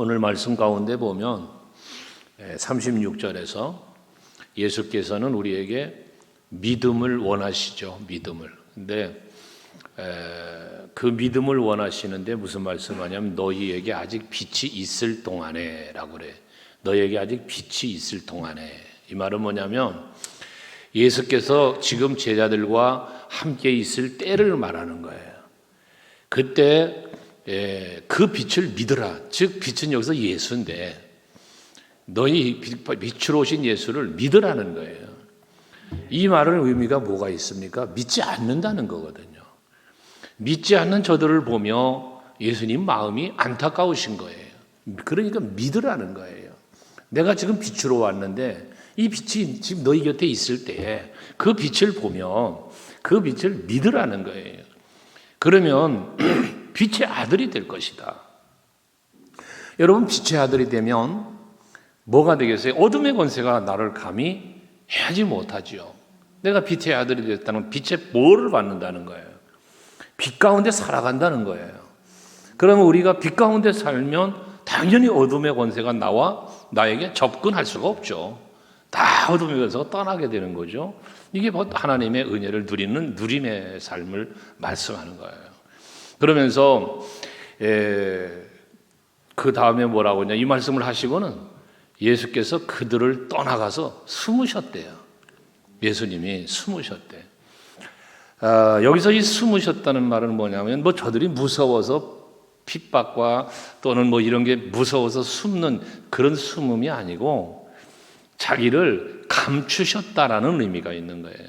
오늘 말씀 가운데 보면 36절에서 예수께서는 우리에게 믿음을 원하시죠. 믿음을. 근데 그 믿음을 원하시는데 무슨 말씀하냐면 너희에게 아직 빛이 있을 동안에 라고 그래. 너희에게 아직 빛이 있을 동안에. 이 말은 뭐냐면 예수께서 지금 제자들과 함께 있을 때를 말하는 거예요. 그때 그 빛을 믿으라. 즉 빛은 여기서 예수인데 너희 빛으로 오신 예수를 믿으라는 거예요. 이 말의 의미가 뭐가 있습니까? 믿지 않는다는 거거든요. 믿지 않는 저들을 보며 예수님 마음이 안타까우신 거예요. 그러니까 믿으라는 거예요. 내가 지금 빛으로 왔는데 이 빛이 지금 너희 곁에 있을 때 그 빛을 보며 그 빛을 믿으라는 거예요. 그러면 빛의 아들이 될 것이다. 여러분 빛의 아들이 되면 뭐가 되겠어요? 어둠의 권세가 나를 감히 해하지 못하지요. 내가 빛의 아들이 됐다는 빛의 보호를 받는다는 거예요. 빛 가운데 살아간다는 거예요. 그러면 우리가 빛 가운데 살면 당연히 어둠의 권세가 나에게 접근할 수가 없죠. 다 어둠의 권세가 떠나게 되는 거죠. 이게 하나님의 은혜를 누리는 누림의 삶을 말씀하는 거예요. 그러면서 그 다음에 뭐라고 하냐, 이 말씀을 하시고는 예수께서 그들을 떠나가서 숨으셨대요. 예수님이 숨으셨대. 여기서 이 숨으셨다는 말은 뭐냐면 저들이 무서워서 핍박과 또는 이런 게 무서워서 숨는 그런 숨음이 아니고 자기를 감추셨다라는 의미가 있는 거예요.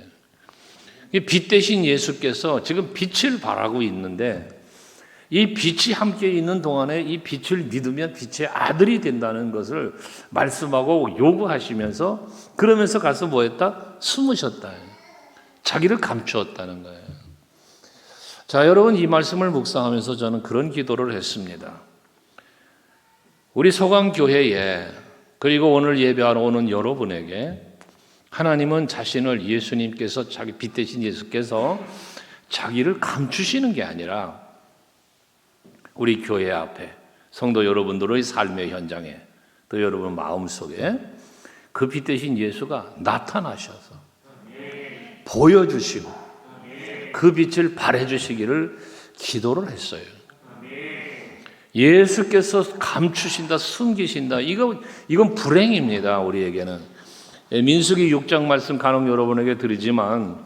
빛 대신 예수께서 지금 빛을 발하고 있는데 이 빛이 함께 있는 동안에 이 빛을 믿으면 빛의 아들이 된다는 것을 말씀하고 요구하시면서 그러면서 가서 뭐 했다? 숨으셨다. 자기를 감추었다는 거예요. 자, 여러분 이 말씀을 묵상하면서 저는 그런 기도를 했습니다. 우리 소강교회에 그리고 오늘 예배하러 오는 여러분에게 하나님은 자신을 예수님께서 자기 빛 대신 예수께서 자기를 감추시는 게 아니라 우리 교회 앞에 성도 여러분들의 삶의 현장에 또 여러분 마음속에 그 빛 대신 예수가 나타나셔서 보여주시고 그 빛을 발해주시기를 기도를 했어요. 예수께서 감추신다, 숨기신다. 이건 불행입니다. 우리에게는. 민수기 6장 말씀 간혹 여러분에게 드리지만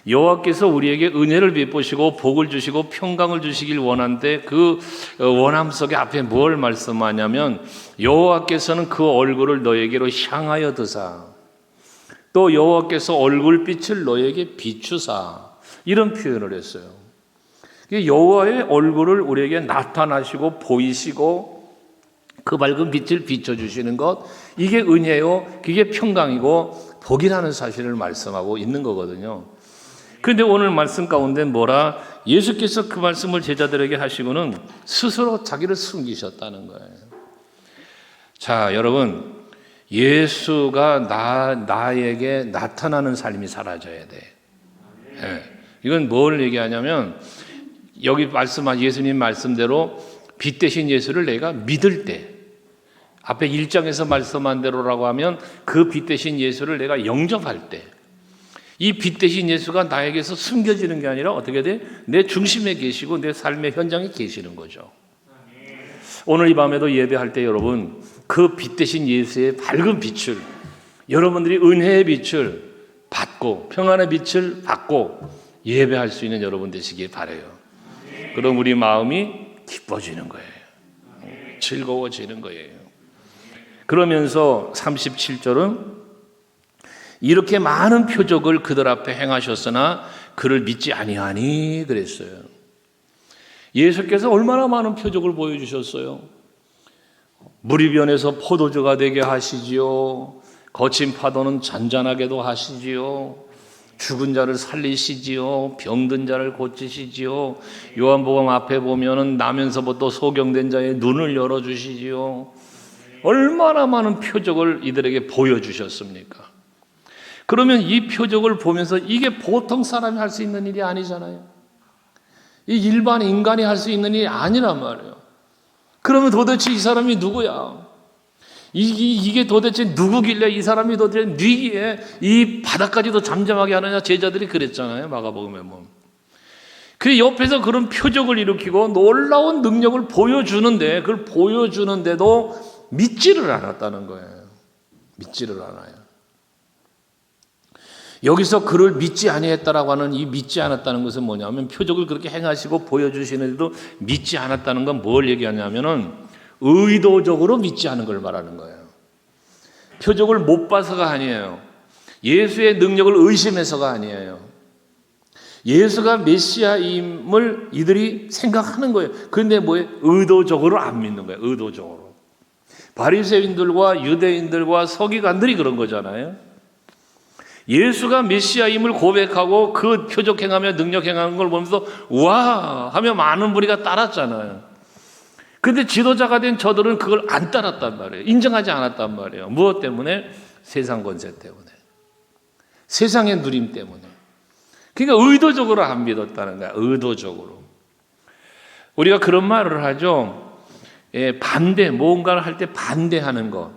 여호와께서 우리에게 은혜를 베푸시고 복을 주시고 평강을 주시길 원하는데 그 원함 속에 앞에 뭘 말씀하냐면 여호와께서는 그 얼굴을 너에게로 향하여 드사 또 여호와께서 얼굴빛을 너에게 비추사 이런 표현을 했어요. 여호와의 얼굴을 우리에게 나타나시고 보이시고 그 밝은 빛을 비춰주시는 것 이게 은혜요, 그게 평강이고 복이라는 사실을 말씀하고 있는 거거든요. 그런데 오늘 말씀 가운데 예수께서 그 말씀을 제자들에게 하시고는 스스로 자기를 숨기셨다는 거예요. 자, 여러분 예수가 나에게 나타나는 삶이 사라져야 돼. 네. 이건 뭘 얘기하냐면 여기 말씀한 예수님 말씀대로 빛 대신 예수를 내가 믿을 때 앞에 1장에서 말씀한 대로라고 하면 그 빛 대신 예수를 내가 영접할 때 이 빛 대신 예수가 나에게서 숨겨지는 게 아니라 어떻게 돼? 내 중심에 계시고 내 삶의 현장에 계시는 거죠. 오늘 이 밤에도 예배할 때 여러분 그 빛 대신 예수의 밝은 빛을 여러분들이 은혜의 빛을 받고 평안의 빛을 받고 예배할 수 있는 여러분 되시길 바라요. 그럼 우리 마음이 기뻐지는 거예요. 즐거워지는 거예요. 그러면서 37절은 이렇게 많은 표적을 그들 앞에 행하셨으나 그를 믿지 아니하니 그랬어요. 예수께서 얼마나 많은 표적을 보여주셨어요. 물이 변해서 포도주가 되게 하시지요. 거친 파도는 잔잔하게도 하시지요. 죽은 자를 살리시지요. 병든 자를 고치시지요. 요한복음 앞에 보면은 나면서부터 소경된 자의 눈을 열어주시지요. 얼마나 많은 표적을 이들에게 보여주셨습니까? 그러면 이 표적을 보면서 이게 보통 사람이 할 수 있는 일이 아니잖아요. 이 일반 인간이 할 수 있는 일이 아니란 말이에요. 그러면 도대체 이 사람이 누구야? 이게 도대체 누구길래 이 사람이 도대체 뉘기에 이 바닥까지도 잠잠하게 하느냐? 제자들이 그랬잖아요. 마가복음에 보면. 그 옆에서 그런 표적을 일으키고 놀라운 능력을 보여주는데 그걸 보여주는데도 믿지를 않았다는 거예요. 믿지를 않아요. 여기서 그를 믿지 아니했다라고 하는 이 믿지 않았다는 것은 뭐냐면 표적을 그렇게 행하시고 보여주시는데도 믿지 않았다는 건 뭘 얘기하냐면은 의도적으로 믿지 않은 걸 말하는 거예요. 표적을 못 봐서가 아니에요. 예수의 능력을 의심해서가 아니에요. 예수가 메시아임을 이들이 생각하는 거예요. 그런데 뭐예요? 의도적으로 안 믿는 거예요. 의도적으로. 바리새인들과 유대인들과 서기관들이 그런 거잖아요. 예수가 메시아임을 고백하고 그 표적 행하며 능력 행하는 걸 보면서 와 하며 많은 무리가 따랐잖아요. 그런데 지도자가 된 저들은 그걸 안 따랐단 말이에요. 인정하지 않았단 말이에요. 무엇 때문에? 세상 권세 때문에. 세상의 누림 때문에. 그러니까 의도적으로 안 믿었다는 거야. 의도적으로. 우리가 그런 말을 하죠. 반대, 뭔가를 할 때 반대하는 거.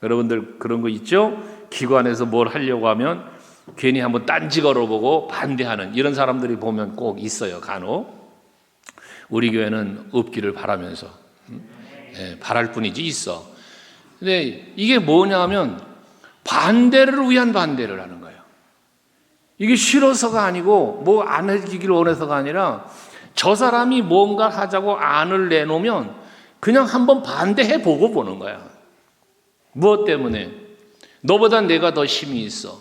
여러분들 그런 거 있죠? 기관에서 뭘 하려고 하면 괜히 한번 딴지 걸어보고 반대하는 이런 사람들이 보면 꼭 있어요. 간혹. 우리 교회는 없기를 바라면서 바랄 뿐이지 있어. 근데 이게 뭐냐면 반대를 위한 반대를 하는 거예요. 이게 싫어서가 아니고 뭐 안 해지기를 원해서가 아니라 저 사람이 뭔가 하자고 안을 내놓으면 그냥 한번 반대해 보고 보는 거야. 무엇 때문에? 너보다 내가 더 힘이 있어.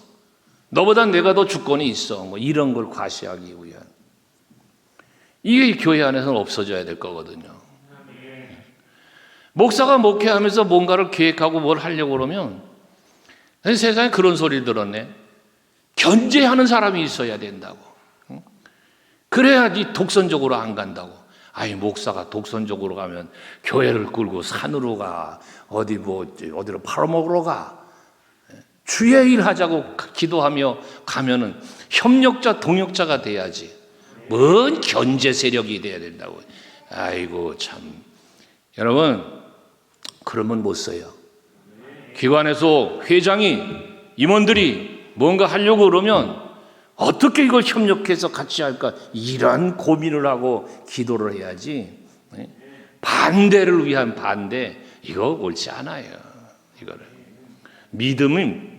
너보다 내가 더 주권이 있어. 뭐 이런 걸 과시하기 위한. 이게 교회 안에서는 없어져야 될 거거든요. 목사가 목회하면서 뭔가를 계획하고 뭘 하려고 그러면 세상에 그런 소리 들었네. 견제하는 사람이 있어야 된다고. 그래야지 독선적으로 안 간다고. 아이 목사가 독선적으로 가면 교회를 끌고 산으로 가. 어디로 팔아먹으러 가. 주의 일 하자고 기도하며 가면은 협력자, 동역자가 돼야지. 뭔 견제 세력이 돼야 된다고. 아이고 참. 여러분 그러면 못 써요. 기관에서 회장이 임원들이 뭔가 하려고 그러면 어떻게 이걸 협력해서 같이 할까? 이런 고민을 하고 기도를 해야지. 반대를 위한 반대 이거 옳지 않아요. 이거를 믿음은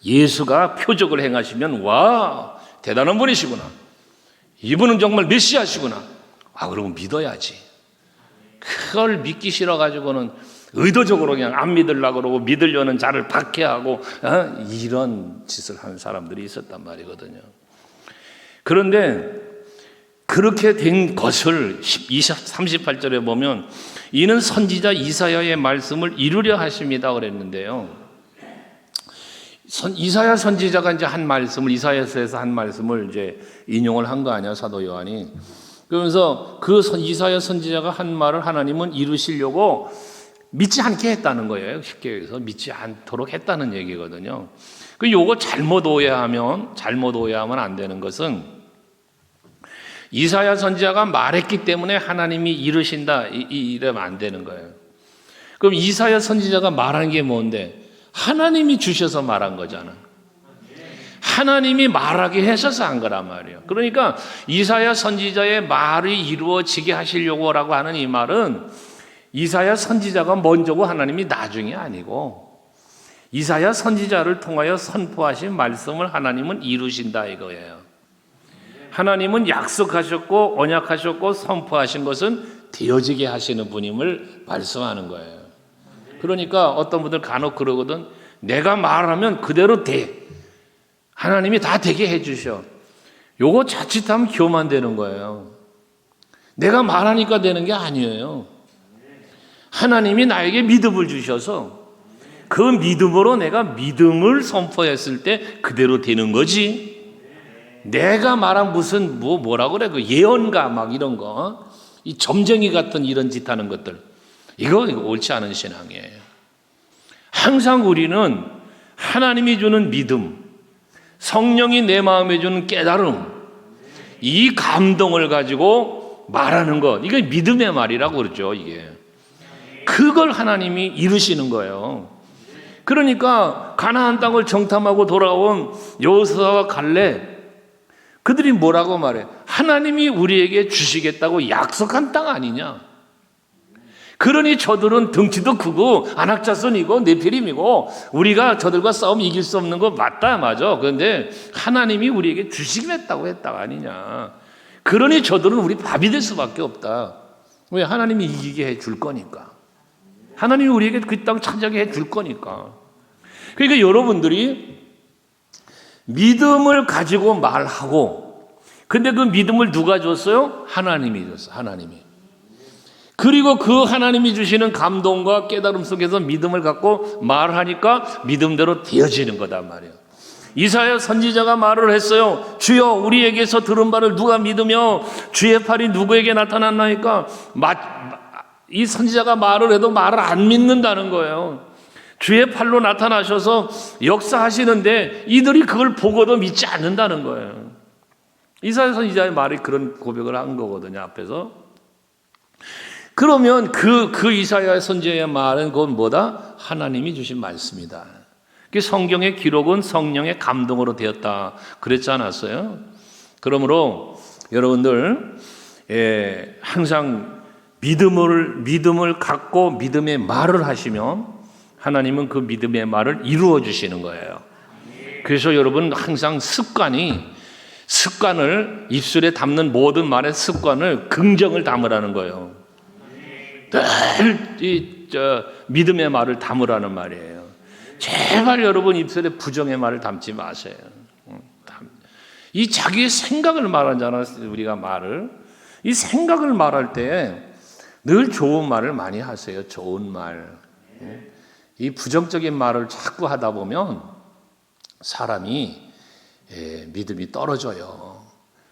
예수가 표적을 행하시면 와 대단한 분이시구나. 이분은 정말 메시아시구나. 그러면 믿어야지. 그걸 믿기 싫어가지고는 의도적으로 그냥 안 믿으려고 그러고 믿으려는 자를 박해하고 이런 짓을 하는 사람들이 있었단 말이거든요. 그런데 그렇게 된 것을 38절에 보면 이는 선지자 이사야의 말씀을 이루려 하십니다 그랬는데요. 이사야 선지자가 이제 한 말씀을 이사야서에서 한 말씀을 이제 인용을 한 거 아니야 사도 요한이. 그러면서 그 이사야 선지자가 한 말을 하나님은 이루시려고 믿지 않게 했다는 거예요. 쉽게 얘기해서 믿지 않도록 했다는 얘기거든요. 그 요거 잘못 오해하면 안 되는 것은 이사야 선지자가 말했기 때문에 하나님이 이루신다 이러면 안 되는 거예요. 그럼 이사야 선지자가 말한 게 뭔데? 하나님이 주셔서 말한 거잖아. 하나님이 말하게 하셔서 한 거란 말이에요. 그러니까 이사야 선지자의 말이 이루어지게 하시려고라고 하는 이 말은 이사야 선지자가 먼저고 하나님이 나중이 아니고 이사야 선지자를 통하여 선포하신 말씀을 하나님은 이루신다 이거예요. 하나님은 약속하셨고 언약하셨고 선포하신 것은 되어지게 하시는 분임을 말씀하는 거예요. 그러니까 어떤 분들 간혹 그러거든. 내가 말하면 그대로 돼. 하나님이 다 되게 해주셔. 요거 자칫하면 교만되는 거예요. 내가 말하니까 되는 게 아니에요. 하나님이 나에게 믿음을 주셔서 그 믿음으로 내가 믿음을 선포했을 때 그대로 되는 거지. 내가 말한 무슨 뭐라고 그래? 그 예언가 막 이런 거, 이 점쟁이 같은 이런 짓 하는 것들. 이거 옳지 않은 신앙이에요. 항상 우리는 하나님이 주는 믿음, 성령이 내 마음에 주는 깨달음, 이 감동을 가지고 말하는 것, 이게 믿음의 말이라고 그러죠. 이게 그걸 하나님이 이루시는 거예요. 그러니까 가나안 땅을 정탐하고 돌아온 여호수아와 갈렙, 그들이 뭐라고 말해? 하나님이 우리에게 주시겠다고 약속한 땅 아니냐? 그러니 저들은 덩치도 크고 안악자손이고 네피림이고 우리가 저들과 싸움 이길 수 없는 거 맞다, 맞아. 그런데 하나님이 우리에게 주시겠다고 했다 아니냐? 그러니 저들은 우리 밥이 될 수밖에 없다. 왜? 하나님이 이기게 해줄 거니까. 하나님이 우리에게 그 땅 차지하게 해줄 거니까. 그러니까 여러분들이 믿음을 가지고 말하고, 근데 그 믿음을 누가 줬어요? 하나님이 줬어요. 하나님이. 그리고 그 하나님이 주시는 감동과 깨달음 속에서 믿음을 갖고 말하니까 믿음대로 되어지는 거단 말이에요. 이사야 선지자가 말을 했어요. 주여, 우리에게서 들은 바를 누가 믿으며 주의 팔이 누구에게 나타났나이까? 이 선지자가 말을 해도 말을 안 믿는다는 거예요. 주의 팔로 나타나셔서 역사하시는데 이들이 그걸 보고도 믿지 않는다는 거예요. 이사야 선지자의 말이 그런 고백을 한 거거든요, 앞에서. 그러면 그 이사야 선지자의 말은 그건 뭐다? 하나님이 주신 말씀이다. 성경의 기록은 성령의 감동으로 되었다 그랬지 않았어요? 그러므로 여러분들 항상 믿음을 갖고 믿음의 말을 하시면 하나님은 그 믿음의 말을 이루어 주시는 거예요. 그래서 여러분 항상 습관을 입술에 담는 모든 말의 습관을 긍정을 담으라는 거예요. 늘 믿음의 말을 담으라는 말이에요. 제발 여러분 입술에 부정의 말을 담지 마세요. 이 자기의 생각을 말하잖아요. 우리가 이 생각을 말할 때 늘 좋은 말을 많이 하세요. 좋은 말. 이 부정적인 말을 자꾸 하다 보면 사람이 믿음이 떨어져요.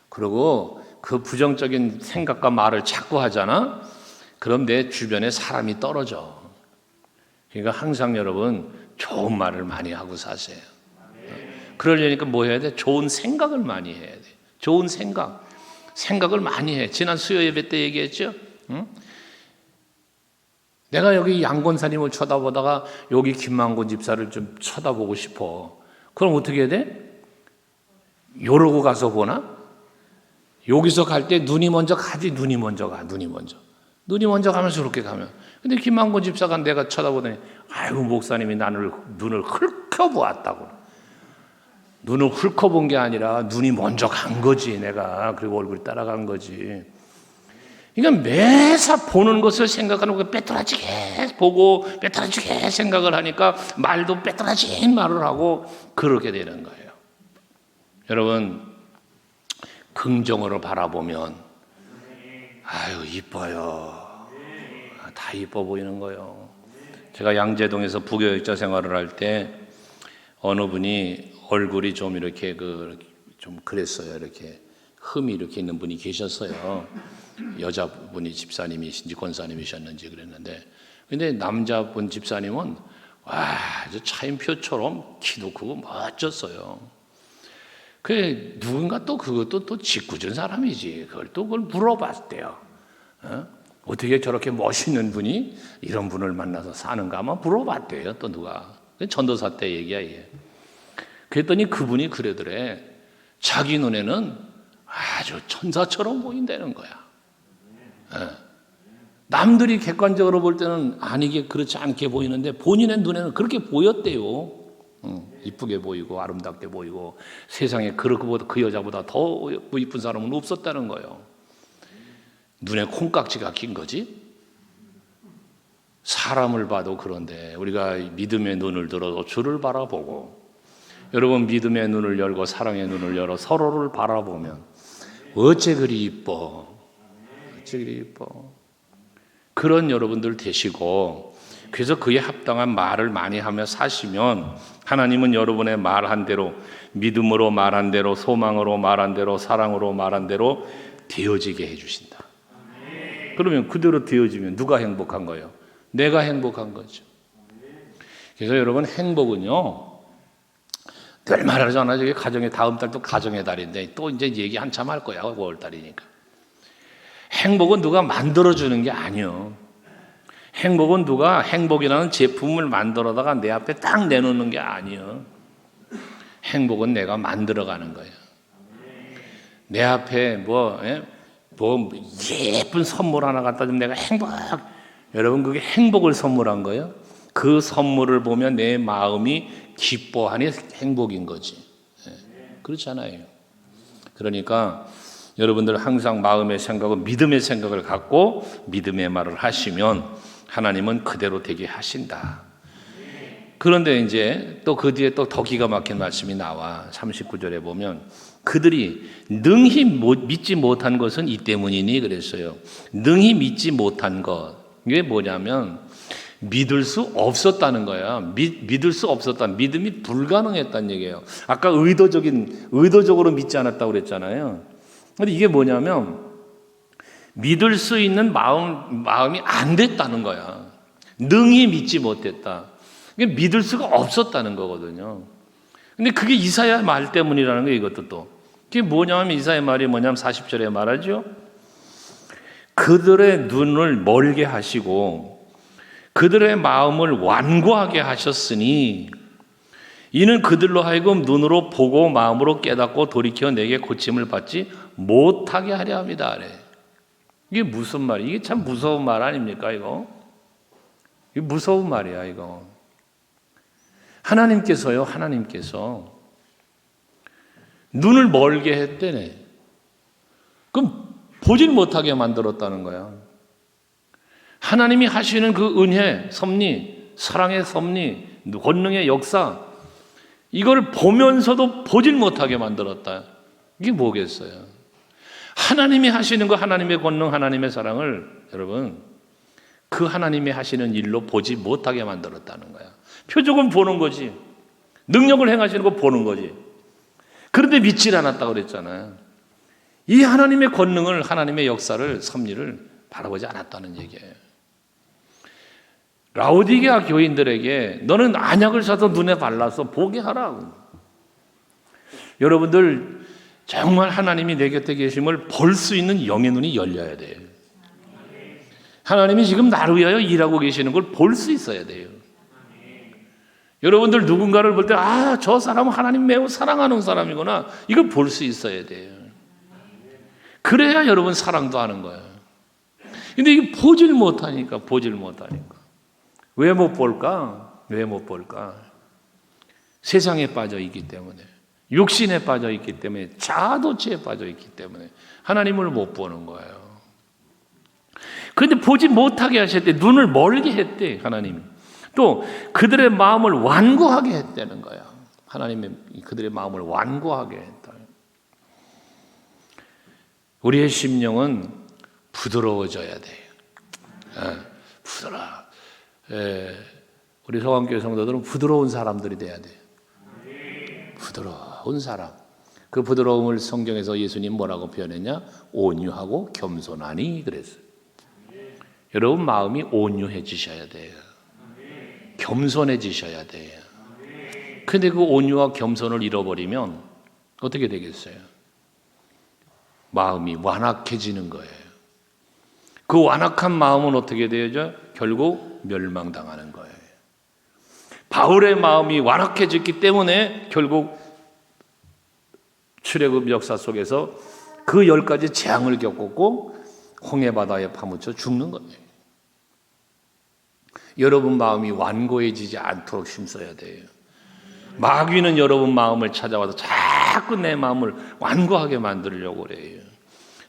그리고 그 부정적인 생각과 말을 자꾸 하잖아. 그럼 내 주변에 사람이 떨어져. 그러니까 항상 여러분 좋은 말을 많이 하고 사세요. 그러려니까 뭐 해야 돼? 좋은 생각을 많이 해야 돼. 좋은 생각을 많이 해. 지난 수요 예배 때 얘기했죠? 응? 내가 여기 양권사님을 쳐다보다가 여기 김만곤 집사를 좀 쳐다보고 싶어. 그럼 어떻게 해야 돼? 요러고 가서 보나? 여기서 갈 때 눈이 먼저 가지. 눈이 먼저 가면서 그렇게 가면. 근데 김만곤 집사가 내가 쳐다보더니 아이고 목사님이 나를 눈을 훑어보았다고. 눈을 훑어본 게 아니라 눈이 먼저 간 거지 내가. 그리고 얼굴이 따라간 거지. 그러니까 매사 보는 것을 생각하는 거 빼뚤어지게 보고 빼뚤어지게 생각을 하니까 말도 빼뚤어진 말을 하고 그렇게 되는 거예요. 여러분 긍정으로 바라보면 아유 이뻐요. 다 이뻐 보이는 거예요. 제가 양재동에서 부교육자 생활을 할 때 어느 분이 얼굴이 좀 이렇게 좀 그랬어요. 이렇게 흠이 이렇게 있는 분이 계셨어요. 여자분이 집사님이신지 권사님이셨는지 그랬는데, 근데 남자분 집사님은 와, 차인표처럼 키도 크고 멋졌어요. 그 누군가 또 그것도 또 짓궂은 사람이지. 그걸 물어봤대요. 어떻게 저렇게 멋있는 분이 이런 분을 만나서 사는가 아마 물어봤대요. 또 누가 전도사 때 얘기야 이게. 그랬더니 그분이 그러더래. 자기 눈에는 아주 천사처럼 보인다는 거야. 남들이 객관적으로 볼 때는 아니게 그렇지 않게 보이는데 본인의 눈에는 그렇게 보였대요. 이쁘게 보이고 아름답게 보이고 세상에 그 여자보다 더 이쁜 사람은 없었다는 거예요. 눈에 콩깍지가 낀 거지. 사람을 봐도 그런데 우리가 믿음의 눈을 들어서 주를 바라보고, 여러분 믿음의 눈을 열고 사랑의 눈을 열어 서로를 바라보면 어째 그리 이뻐. 그런 여러분들 되시고, 그래서 그에 합당한 말을 많이 하며 사시면 하나님은 여러분의 말한 대로, 믿음으로 말한 대로, 소망으로 말한 대로, 사랑으로 말한 대로 되어지게 해주신다. 그러면 그대로 되어지면 누가 행복한 거예요? 내가 행복한 거죠. 그래서 여러분 행복은요, 늘 말하잖아요. 저기 가정의 다음 달 또 가정의 달인데 또 이제 얘기 한참 할 거야. 5월 달이니까. 행복은 누가 만들어주는 게 아니요. 행복은 누가 행복이라는 제품을 만들어다가 내 앞에 딱 내놓는 게 아니에요. 행복은 내가 만들어가는 거예요. 내 앞에 예쁜 선물 하나 갖다 주면 내가 여러분 그게 행복을 선물한 거예요. 그 선물을 보면 내 마음이 기뻐하니 행복인 거지. 그렇잖아요. 그러니까 여러분들 항상 마음의 생각은 믿음의 생각을 갖고 믿음의 말을 하시면 하나님은 그대로 되게 하신다. 그런데 이제 또 그 뒤에 또 더 기가 막힌 말씀이 나와. 39절에 보면 그들이 능히 믿지 못한 것은 이 때문이니 그랬어요. 능히 믿지 못한 것. 이게 뭐냐면 믿을 수 없었다는 거야. 믿을 수 없었다. 믿음이 불가능했다는 얘기예요. 아까 의도적으로 믿지 않았다고 그랬잖아요. 근데 이게 뭐냐면 믿을 수 있는 마음이 안 됐다는 거야. 능히 믿지 못했다. 이게 믿을 수가 없었다는 거거든요. 근데 그게 이사야 말 때문이라는 거예요. 이것도 또. 그게 뭐냐면 이사야 말이 뭐냐면 40절에 말하죠. 그들의 눈을 멀게 하시고 그들의 마음을 완고하게 하셨으니 이는 그들로 하여금 눈으로 보고 마음으로 깨닫고 돌이켜 내게 고침을 받지 못하게 하려 합니다. 이게 무슨 말이야? 이게 참 무서운 말 아닙니까 이거? 이게 무서운 말이야 이거. 하나님께서 눈을 멀게 했대네. 그럼 보질 못하게 만들었다는 거야. 하나님이 하시는 그 은혜, 섭리, 사랑의 섭리, 권능의 역사 이걸 보면서도 보질 못하게 만들었다. 이게 뭐겠어요? 하나님이 하시는 거 하나님의 권능, 하나님의 사랑을 여러분 그 하나님이 하시는 일로 보지 못하게 만들었다는 거야. 표적은 보는 거지. 능력을 행하시는 거 보는 거지. 그런데 믿질 않았다고 그랬잖아요. 이 하나님의 권능을 하나님의 역사를 섭리를 바라보지 않았다는 얘기예요. 라오디게아 교인들에게 너는 안약을 사서 눈에 발라서 보게 하라고. 여러분들 정말 하나님이 내 곁에 계심을 볼 수 있는 영의 눈이 열려야 돼요. 하나님이 지금 나를 위하여 일하고 계시는 걸 볼 수 있어야 돼요. 여러분들 누군가를 볼 때 저 사람은 하나님 매우 사랑하는 사람이구나. 이걸 볼 수 있어야 돼요. 그래야 여러분 사랑도 하는 거예요. 근데 이게 보질 못하니까. 왜 못 볼까? 세상에 빠져 있기 때문에, 육신에 빠져 있기 때문에, 자아도취에 빠져 있기 때문에 하나님을 못 보는 거예요. 그런데 보지 못하게 하셨대. 눈을 멀게 했대 하나님이. 또 그들의 마음을 완고하게 했다는 거야. 하나님이 그들의 마음을 완고하게 했다. 우리의 심령은 부드러워져야 돼요. 부드러워. 우리 서강교회 성도들은 부드러운 사람들이 돼야 돼요. 부드러운 사람. 그 부드러움을 성경에서 예수님 뭐라고 표현했냐? 온유하고 겸손하니 그랬어요. 여러분 마음이 온유해지셔야 돼요. 겸손해지셔야 돼요. 근데 그 온유와 겸손을 잃어버리면 어떻게 되겠어요? 마음이 완악해지는 거예요. 그 완악한 마음은 어떻게 되죠? 결국 멸망당하는 거예요. 바울의 마음이 완악해졌기 때문에 결국 출애굽 역사 속에서 그 10가지 재앙을 겪었고 홍해바다에 파묻혀 죽는 거예요. 여러분 마음이 완고해지지 않도록 힘써야 돼요. 마귀는 여러분 마음을 찾아와서 자꾸 내 마음을 완고하게 만들려고 그래요.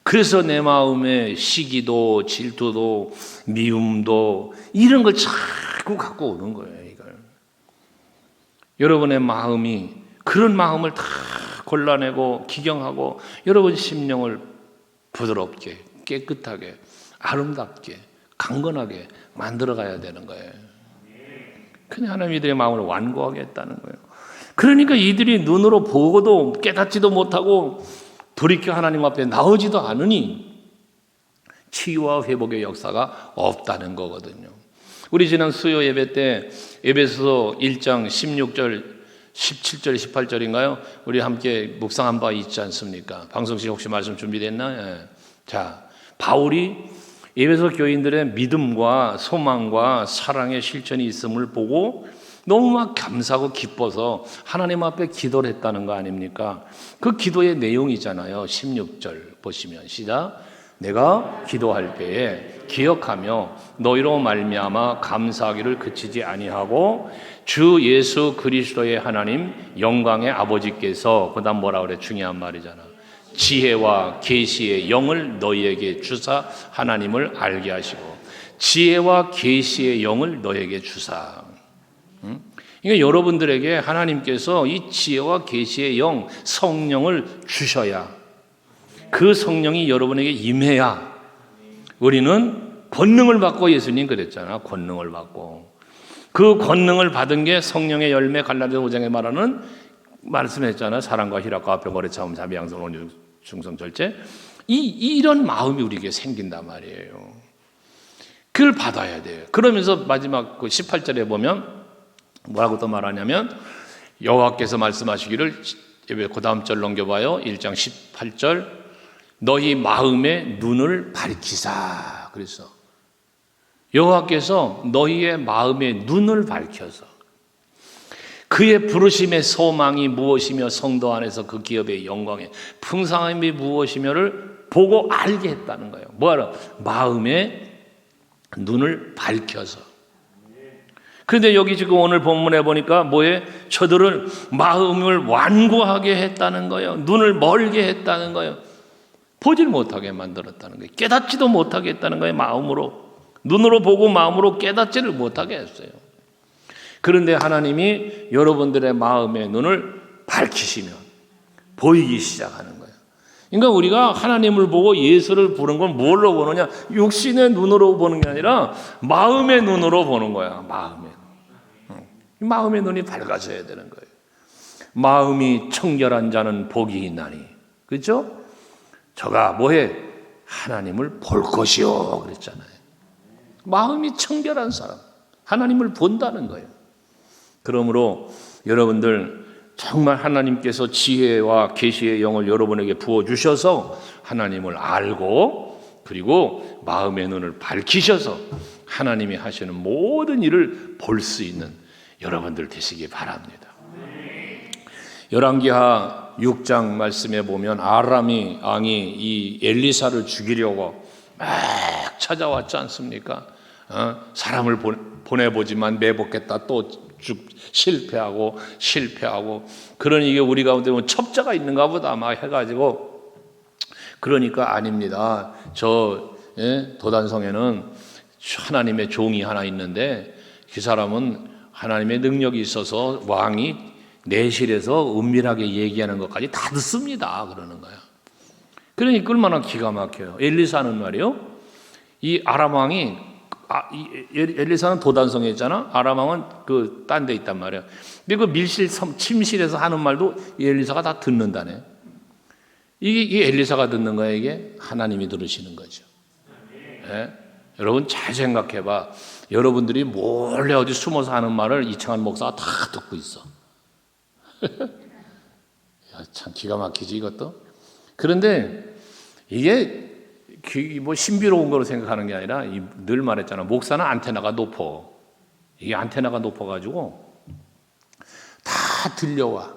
그래서 내 마음에 시기도 질투도 미움도 이런 걸 자꾸 갖고 오는 거예요. 이걸. 여러분의 마음이 그런 마음을 다 골라내고 기경하고 여러분 심령을 부드럽게 깨끗하게 아름답게 강건하게 만들어가야 되는 거예요. 그냥 하나님 이들의 마음을 완고하게 했다는 거예요. 그러니까 이들이 눈으로 보고도 깨닫지도 못하고 돌이켜 하나님 앞에 나오지도 않으니 치유와 회복의 역사가 없다는 거거든요. 우리 지난 수요 예배 때 에베소서 1장 16절 17절 18절인가요? 우리 함께 묵상한 바 있지 않습니까? 방송 씨 혹시 말씀 준비됐나? 자, 바울이 에베소 교인들의 믿음과 소망과 사랑의 실천이 있음을 보고 너무 막 감사하고 기뻐서 하나님 앞에 기도를 했다는 거 아닙니까? 그 기도의 내용이잖아요. 16절 보시면 시작. 내가 기도할 때에 기억하며 너희로 말미암아 감사하기를 그치지 아니하고 주 예수 그리스도의 하나님 영광의 아버지께서 그다음 뭐라 그래? 중요한 말이잖아. 지혜와 계시의 영을 너희에게 주사 하나님을 알게 하시고 지혜와 계시의 영을 너희에게 주사. 그러니까 여러분들에게 하나님께서 이 지혜와 계시의 영, 성령을 주셔야, 그 성령이 여러분에게 임해야 우리는 권능을 받고, 예수님 그랬잖아. 권능을 받고. 그 권능을 받은 게 성령의 열매, 갈라디아 5장에 말하는 말씀했잖아. 사랑과 희락과 화평, 거래, 차음, 자비, 양선, 온유, 충성, 절제. 이런 마음이 우리에게 생긴단 말이에요. 그걸 받아야 돼요. 그러면서 마지막 그 18절에 보면 뭐라고 또 말하냐면 여호와께서 말씀하시기를, 그 다음 절 넘겨봐요. 1장 18절. 너희 마음의 눈을 밝히사. 그래서 여호와께서 너희의 마음의 눈을 밝혀서 그의 부르심의 소망이 무엇이며 성도 안에서 그 기업의 영광의 풍성함이 무엇이며를 보고 알게 했다는 거예요. 뭐하러? 마음의 눈을 밝혀서. 그런데 여기 지금 오늘 본문에 보니까 뭐에? 저들을 마음을 완고하게 했다는 거예요. 눈을 멀게 했다는 거예요. 보질 못하게 만들었다는 거예요. 깨닫지도 못하게 했다는 거예요. 마음으로. 눈으로 보고 마음으로 깨닫지를 못하게 했어요. 그런데 하나님이 여러분들의 마음의 눈을 밝히시면 보이기 시작하는 거예요. 그러니까 우리가 하나님을 보고 예수를 부른 건 뭘로 보느냐? 육신의 눈으로 보는 게 아니라 마음의 눈으로 보는 거야. 마음의 눈이 밝아져야 되는 거예요. 마음이 청결한 자는 복이 있나니. 그렇죠? 저가 뭐해? 하나님을 볼 것이요 그랬잖아요. 마음이 청결한 사람, 하나님을 본다는 거예요. 그러므로 여러분들 정말 하나님께서 지혜와 계시의 영을 여러분에게 부어주셔서 하나님을 알고, 그리고 마음의 눈을 밝히셔서 하나님이 하시는 모든 일을 볼 수 있는 여러분들 되시기 바랍니다. 열왕기하 6장 말씀에 보면 아람이 왕이 이 엘리사를 죽이려고 막 찾아왔지 않습니까? 사람을 보내보지만 매복했다 또 실패하고. 그러니 이게 우리 가운데 첩자가 있는가 보다 막 해가지고, 그러니까 아닙니다. 도단성에는 하나님의 종이 하나 있는데 그 사람은 하나님의 능력이 있어서 왕이 내실에서 은밀하게 얘기하는 것까지 다 듣습니다. 그러는 거야. 그러니까 얼마나 기가 막혀요. 엘리사는 말이요, 이 아람 왕이 엘리사는 도단성에 있잖아. 아람 왕은 그 딴 데 있단 말이야. 근데 그 침실에서 하는 말도 이 엘리사가 다 듣는다네. 이게 엘리사가 듣는 거야. 이게 하나님이 들으시는 거죠. 네? 여러분 잘 생각해봐. 여러분들이 몰래 어디 숨어서 하는 말을 이창환 목사가 다 듣고 있어. 야, 참 기가 막히지 이것도. 그런데 이게 뭐 신비로운 거로 생각하는 게 아니라 늘 말했잖아. 목사는 안테나가 높어. 이게 안테나가 높아가지고 다 들려와.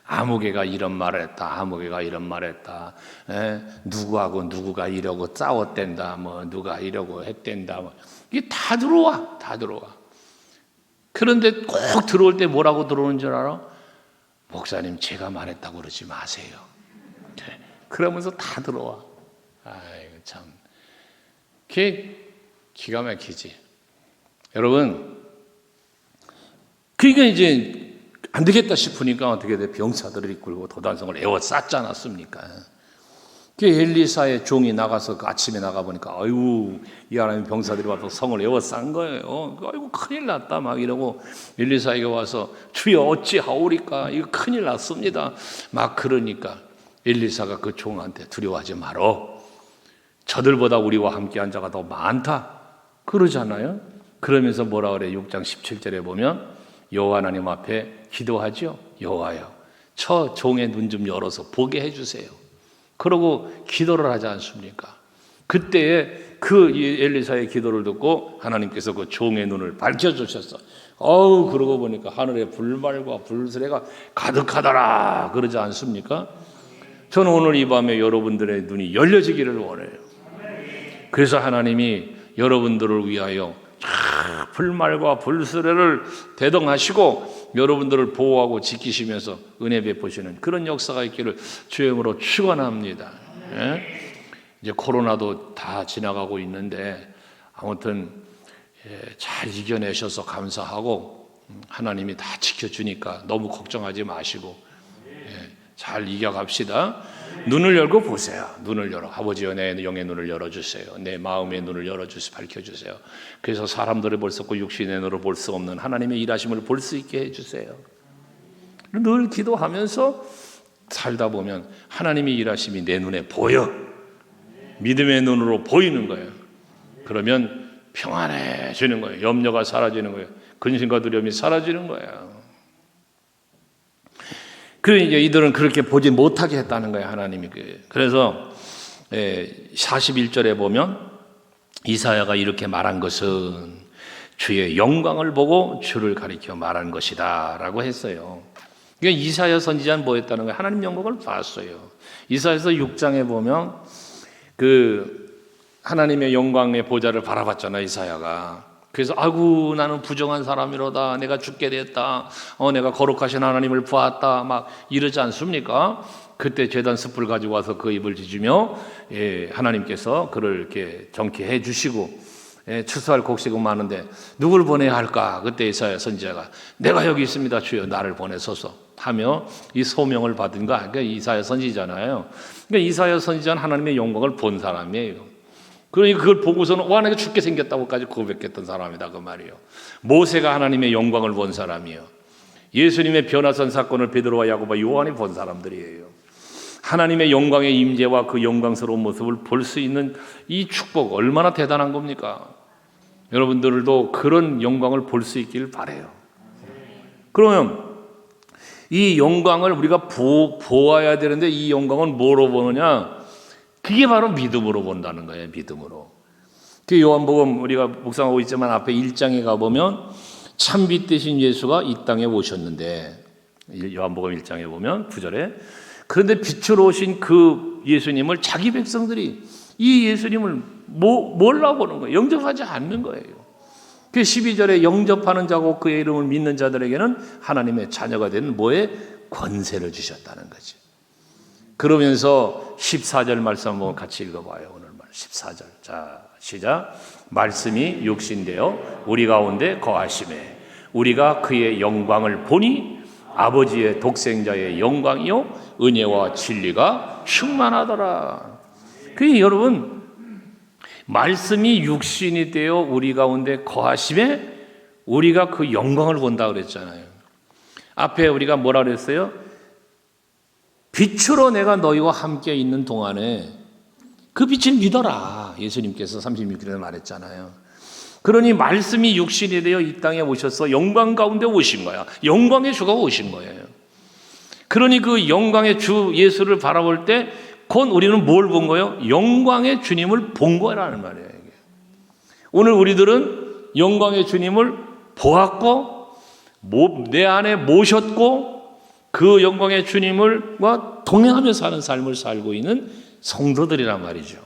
아무개가 이런 말을 했다. 아무개가 이런 말을 했다. 누구하고 누구가 이러고 싸웠댄다. 뭐 누가 이러고 했댄다. 뭐. 이게 다 들어와. 그런데 꼭 들어올 때 뭐라고 들어오는 줄 알아? 목사님 제가 말했다고 그러지 마세요. 그러면서 다 들어와. 아이고 참. 기가 막히지. 여러분, 그러니까 이제 안 되겠다 싶으니까 어떻게 돼? 병사들을 이끌고 도단성을 에워쌌지 않았습니까? 그 엘리사의 종이 나가서 그 아침에 나가보니까 아이고 이 하나님 병사들이 와서 성을 에워싼 거예요. 아이고 큰일 났다 막 이러고 엘리사에게 와서 주여 어찌하오리까? 이거 큰일 났습니다. 막 그러니까 엘리사가 그 종한테 두려워하지 말어. 저들보다 우리와 함께한 자가 더 많다. 그러잖아요. 그러면서 뭐라 그래? 6장 17절에 보면 여호와 하나님 앞에 기도하죠. 여호와여, 저 종의 눈 좀 열어서 보게 해주세요. 그러고 기도를 하지 않습니까? 그때에 그 엘리사의 기도를 듣고 하나님께서 그 종의 눈을 밝혀주셨어. 그러고 보니까 하늘에 불말과 불수레가 가득하더라 그러지 않습니까? 저는 오늘 이 밤에 여러분들의 눈이 열려지기를 원해요. 그래서 하나님이 여러분들을 위하여 불말과 불수레를 대동하시고 여러분들을 보호하고 지키시면서 은혜 베푸시는 그런 역사가 있기를 주의 이름으로 축원합니다. 이제 코로나도 다 지나가고 있는데 아무튼 잘 이겨내셔서 감사하고 하나님이 다 지켜주니까 너무 걱정하지 마시고 잘 이겨갑시다. 눈을 열고 보세요. 눈을 열어. 아버지여, 내 영의 눈을 열어주세요. 내 마음의 눈을 열어주세요. 밝혀주세요. 그래서 사람들이 볼 수 없고 육신의 눈으로 볼 수 없는 하나님의 일하심을 볼 수 있게 해주세요. 늘 기도하면서 살다 보면 하나님의 일하심이 내 눈에 보여. 믿음의 눈으로 보이는 거예요. 그러면 평안해지는 거예요. 염려가 사라지는 거예요. 근심과 두려움이 사라지는 거예요. 이제 이들은 그렇게 보지 못하게 했다는 거예요, 하나님이. 그래서 41절에 보면 이사야가 이렇게 말한 것은 주의 영광을 보고 주를 가리켜 말한 것이다 라고 했어요. 그러니까 이사야 선지자는 뭐 했다는 거예요? 하나님 영광을 봤어요. 이사야서 6장에 보면 하나님의 영광의 보좌를 바라봤잖아요, 이사야가. 그래서 아이고 나는 부정한 사람이로다. 내가 죽게 됐다. 내가 거룩하신 하나님을 보았다. 막 이러지 않습니까? 그때 제단 숯불 가지고 와서 그 입을 뒤지며 하나님께서 그를 이렇게 정케해 주시고 추수할 곡식은 많은데 누굴 보내야 할까? 그때 이사야 선지자가 내가 여기 있습니다. 주여 나를 보내소서 하며 이 소명을 받은 거. 그러니까 이사야 선지자잖아요. 그러니까 이사야 선지자는 하나님의 영광을 본 사람이에요. 그러니 그걸 보고서는 와 내가 죽게 생겼다고까지 고백했던 사람이다 그 말이에요. 모세가 하나님의 영광을 본 사람이에요. 예수님의 변화선 사건을 베드로와 야고보와 요한이 본 사람들이에요. 하나님의 영광의 임재와 그 영광스러운 모습을 볼 수 있는 이 축복 얼마나 대단한 겁니까? 여러분들도 그런 영광을 볼 수 있길 바라요. 그러면 이 영광을 우리가 보아야 되는데 이 영광은 뭐로 보느냐? 그게 바로 믿음으로 본다는 거예요. 믿음으로. 그 요한복음 우리가 묵상하고 있지만 앞에 1장에 가보면 참빛 되신 예수가 이 땅에 오셨는데 요한복음 1장에 보면 9절에 그런데 빛으로 오신 그 예수님을 자기 백성들이 이 예수님을 몰라보는 거예요. 영접하지 않는 거예요. 그 12절에 영접하는 자고 그의 이름을 믿는 자들에게는 하나님의 자녀가 되는 뭐에 권세를 주셨다는 거죠. 그러면서 14절 말씀 한번 같이 읽어봐요. 오늘 말 14절. 자, 시작. 말씀이 육신되어 우리 가운데 거하심에 우리가 그의 영광을 보니 아버지의 독생자의 영광이요 은혜와 진리가 충만하더라. 그 여러분 말씀이 육신이 되어 우리 가운데 거하심에 우리가 그 영광을 본다 그랬잖아요. 앞에 우리가 뭐라 그랬어요? 빛으로 내가 너희와 함께 있는 동안에 그 빛을 믿어라. 예수님께서 36절에 말했잖아요. 그러니 말씀이 육신이 되어 이 땅에 오셔서 영광 가운데 오신 거야. 영광의 주가 오신 거예요. 그러니 그 영광의 주 예수를 바라볼 때 곧 우리는 뭘 본 거예요? 영광의 주님을 본 거라는 말이에요. 오늘 우리들은 영광의 주님을 보았고 내 안에 모셨고 그 영광의 주님과 동행하며 사는 삶을 살고 있는 성도들이란 말이죠.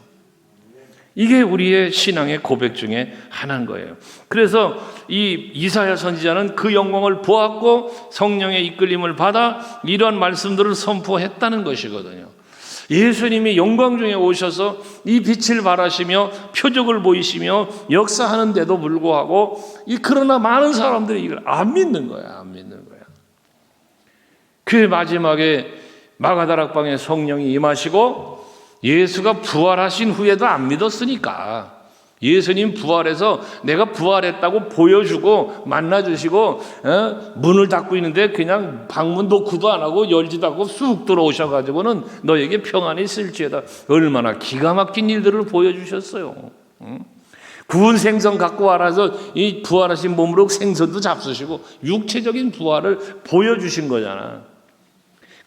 이게 우리의 신앙의 고백 중에 하나인 거예요. 그래서 이 이사야 선지자는 그 영광을 보았고 성령의 이끌림을 받아 이런 말씀들을 선포했다는 것이거든요. 예수님이 영광 중에 오셔서 이 빛을 발하시며 표적을 보이시며 역사하는데도 불구하고 그러나 많은 사람들이 이걸 안 믿는 거야. 안 믿는 거야. 그 마지막에 마가다락방에 성령이 임하시고 예수가 부활하신 후에도 안 믿었으니까 예수님 부활해서 내가 부활했다고 보여주고 만나주시고 문을 닫고 있는데 그냥 방문 노크도 안 하고 열지도 않고 쑥 들어오셔가지고는 너에게 평안이 있을지어다. 얼마나 기가 막힌 일들을 보여주셨어요. 구운 생선 갖고 와라서 이 부활하신 몸으로 생선도 잡수시고 육체적인 부활을 보여주신 거잖아.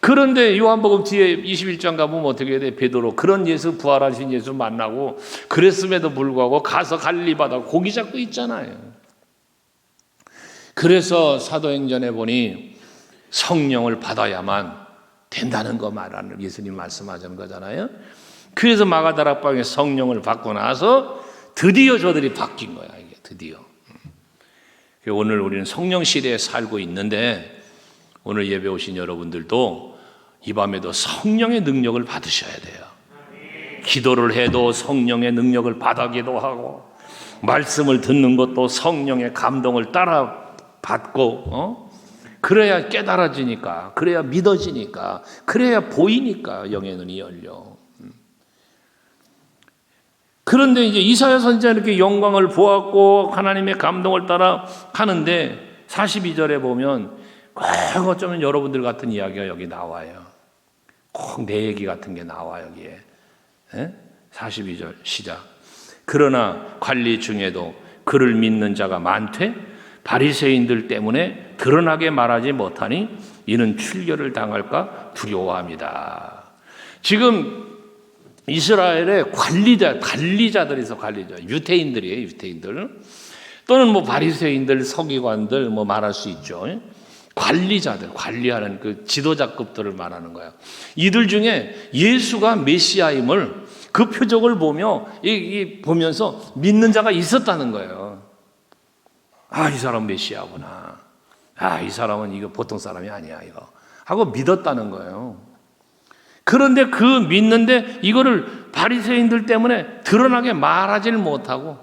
그런데 요한복음 뒤에 21장 가보면 어떻게 돼? 베드로 그런 예수, 부활하신 예수 만나고 그랬음에도 불구하고 가서 갈릴리 바다 고기 잡고 있잖아요. 그래서 사도행전에 보니 성령을 받아야만 된다는 거 말하는 예수님 말씀하시는 거잖아요. 그래서 마가다락방에 성령을 받고 나서 드디어 저들이 바뀐 거야. 이게 드디어. 오늘 우리는 성령 시대에 살고 있는데 오늘 예배 오신 여러분들도 이 밤에도 성령의 능력을 받으셔야 돼요. 기도를 해도 성령의 능력을 받아 기도하고 말씀을 듣는 것도 성령의 감동을 따라 받고 그래야 깨달아지니까, 그래야 믿어지니까, 그래야 보이니까 영의 눈이 열려. 그런데 이제 이사야 선지자 이렇게 영광을 보았고 하나님의 감동을 따라 하는데 42절에 보면 꼭 어쩌면 여러분들 같은 이야기가 여기 나와요. 꼭 내 얘기 같은 게 나와 여기에. 42절 시작. 그러나 관리 중에도 그를 믿는 자가 많되 바리새인들 때문에 드러나게 말하지 못하니 이는 출교를 당할까 두려워합니다. 지금 이스라엘의 관리자들이 있어. 유태인들이에요. 유태인들 또는 뭐 바리새인들, 서기관들 뭐 말할 수 있죠. 관리자들, 관리하는 그 지도자급들을 말하는 거예요. 이들 중에 예수가 메시아임을 그 표적을 보며 보면서 믿는 자가 있었다는 거예요. 아, 이 사람 메시아구나. 아, 이 사람은 이거 보통 사람이 아니야 이거 하고 믿었다는 거예요. 그런데 그 믿는데 이거를 바리새인들 때문에 드러나게 말하지를 못하고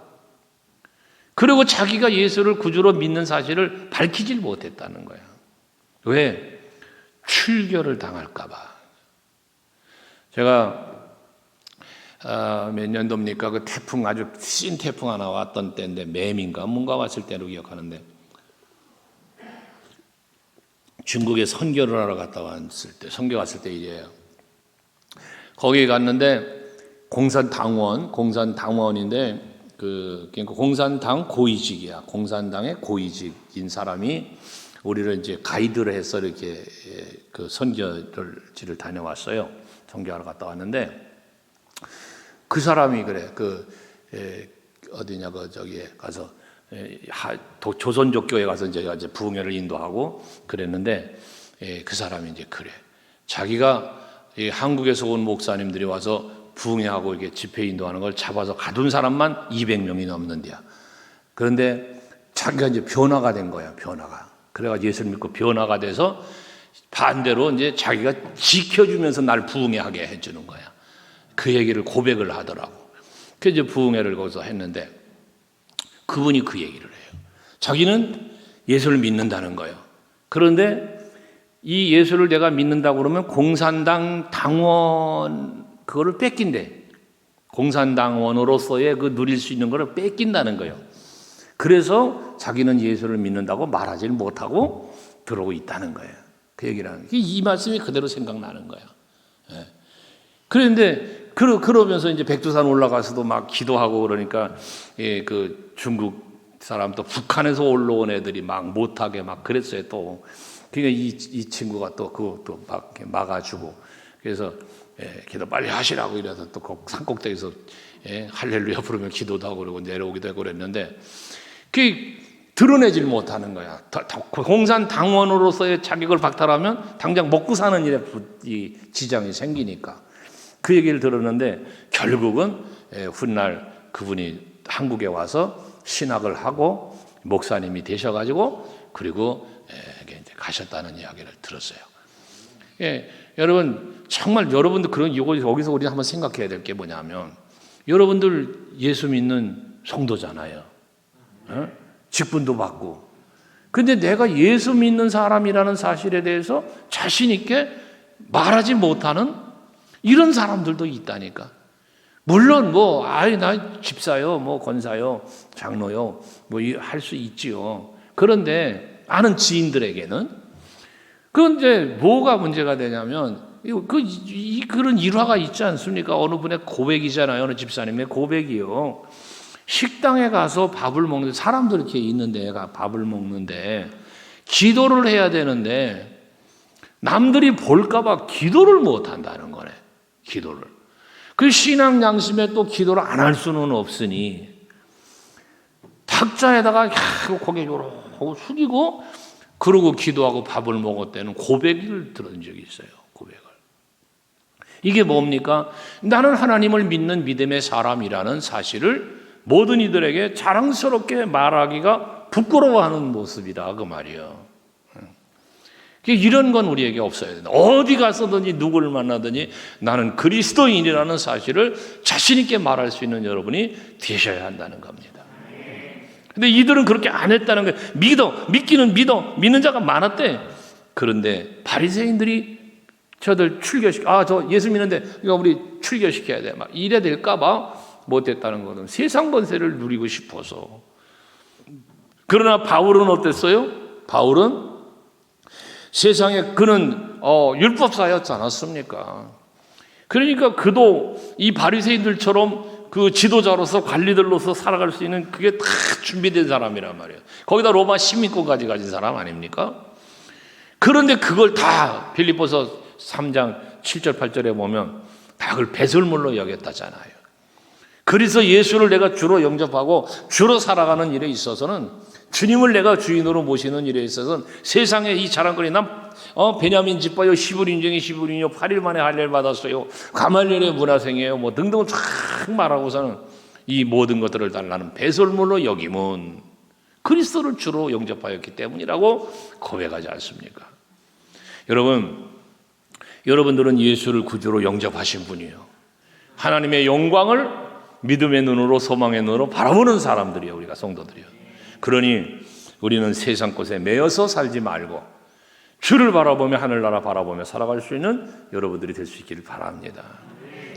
그리고 자기가 예수를 구주로 믿는 사실을 밝히질 못했다는 거예요. 왜? 출교를 당할까 봐. 제가 몇 년도입니까? 그 태풍, 아주 씬 태풍 하나 왔던 때인데, 매민가 뭔가 왔을 때로 기억하는데, 중국에 선교를 하러 갔다 왔을 때, 선교 갔을 때 일이에요. 거기 갔는데 공산당원인데 그러니까 공산당 고위직이야. 공산당의 고위직인 사람이 우리를 이제 가이드를 해서 이렇게 그 선교지를 다녀왔어요. 선교하러 갔다 왔는데 그 사람이 그래. 어디냐 저기에 가서 조선족교에 가서 이제 부흥회를 인도하고 그랬는데 그 사람이 이제 그래. 자기가 한국에서 온 목사님들이 와서 부흥회하고 이렇게 집회 인도하는 걸 잡아서 가둔 사람만 200명이 넘는데야. 그런데 자기가 이제 변화가 된 거야, 변화가. 그래가지고 예수를 믿고 변화가 돼서 반대로 이제 자기가 지켜주면서 날 부흥회하게 해주는 거야. 그 얘기를 고백을 하더라고. 그래서 이제 부흥회를 거기서 했는데 그분이 그 얘기를 해요. 자기는 예수를 믿는다는 거예요. 그런데 이 예수를 내가 믿는다고 그러면 공산당 당원 그거를 뺏긴대. 공산당원으로서의 그 누릴 수 있는 거를 뺏긴다는 거예요. 그래서 자기는 예수를 믿는다고 말하지 못하고 들어오고 있다는 거예요. 그 얘기를 하는. 이 말씀이 그대로 생각나는 거예요. 예. 그런데 그러면서 이제 백두산 올라가서도 막 기도하고 그러니까 그 중국 사람 또 북한에서 올라온 애들이 막 못하게 막 그랬어요 또. 그러니까 이 친구가 또 그것도 막 막아주고 그래서 기도 빨리 하시라고 이래서 또 산꼭대기에서 할렐루야 부르며 기도도 하고 그러고 내려오기도 하고 그랬는데 그게 드러내질 못하는 거야. 공산당원으로서의 자격을 박탈하면 당장 먹고 사는 일에 이 지장이 생기니까 그 얘기를 들었는데 결국은 훗날 그분이 한국에 와서 신학을 하고 목사님이 되셔가지고 그리고 이제 가셨다는 이야기를 들었어요. 여러분 정말 여러분들 여기서 우리 한번 생각해야 될 게 뭐냐면 여러분들 예수 믿는 성도잖아요. 직분도 받고. 근데 내가 예수 믿는 사람이라는 사실에 대해서 자신 있게 말하지 못하는 이런 사람들도 있다니까. 물론 나 집사요, 권사요, 장로요, 할 수 있지요. 그런데 아는 지인들에게는 그런데 뭐가 문제가 되냐면 그런 일화가 있지 않습니까? 어느 분의 고백이잖아요. 어느 집사님의 고백이요. 식당에 가서 밥을 먹는데 사람들 이렇게 있는데 밥을 먹는데 기도를 해야 되는데 남들이 볼까봐 기도를 못 한다는 거네. 기도를. 그 신앙 양심에 또 기도를 안 할 수는 없으니 탁자에다가 고개 요렇게 숙이고 그러고 기도하고 밥을 먹었다는 고백을 들은 적이 있어요. 고백을. 이게 뭡니까? 나는 하나님을 믿는 믿음의 사람이라는 사실을 모든 이들에게 자랑스럽게 말하기가 부끄러워하는 모습이다 그 말이에요. 이런 건 우리에게 없어야 된다. 어디 가서든지 누구를 만나든지 나는 그리스도인이라는 사실을 자신 있게 말할 수 있는 여러분이 되셔야 한다는 겁니다. 근데 이들은 그렇게 안 했다는 거예요. 믿기는 믿는 자가 많았대. 그런데 바리새인들이 저들 저 예수 믿는데 이거 우리 출교시켜야 돼. 막 이래 될까봐 못했다는 거는 세상 권세를 누리고 싶어서. 그러나 바울은 어땠어요? 바울은 세상에 그는 율법사였지 않았습니까? 그러니까 그도 이 바리새인들처럼 그 지도자로서 관리들로서 살아갈 수 있는 그게 다 준비된 사람이란 말이에요. 거기다 로마 시민권까지 가진 사람 아닙니까? 그런데 그걸 다 빌립보서 3장 7절 8절에 보면 다 그걸 배설물로 여겼다잖아요. 그래서 예수를 내가 주로 영접하고 주로 살아가는 일에 있어서는 주님을 내가 주인으로 모시는 일에 있어서는 세상에 이 자랑거리 베냐민 집바요 시브린중에 시브린요 8일 만에 할례를 받았어요. 가말리엘의 문화생이에요. 뭐 등등을 쫙 말하고서는 이 모든 것들을 달라는 배설물로 여김은 그리스도를 주로 영접하였기 때문이라고 고백하지 않습니까? 여러분들은 예수를 구주로 영접하신 분이에요. 하나님의 영광을 믿음의 눈으로 소망의 눈으로 바라보는 사람들이에요. 우리가 성도들이요. 그러니 우리는 세상 것에 매여서 살지 말고 주를 바라보며 하늘나라 바라보며 살아갈 수 있는 여러분들이 될 수 있기를 바랍니다.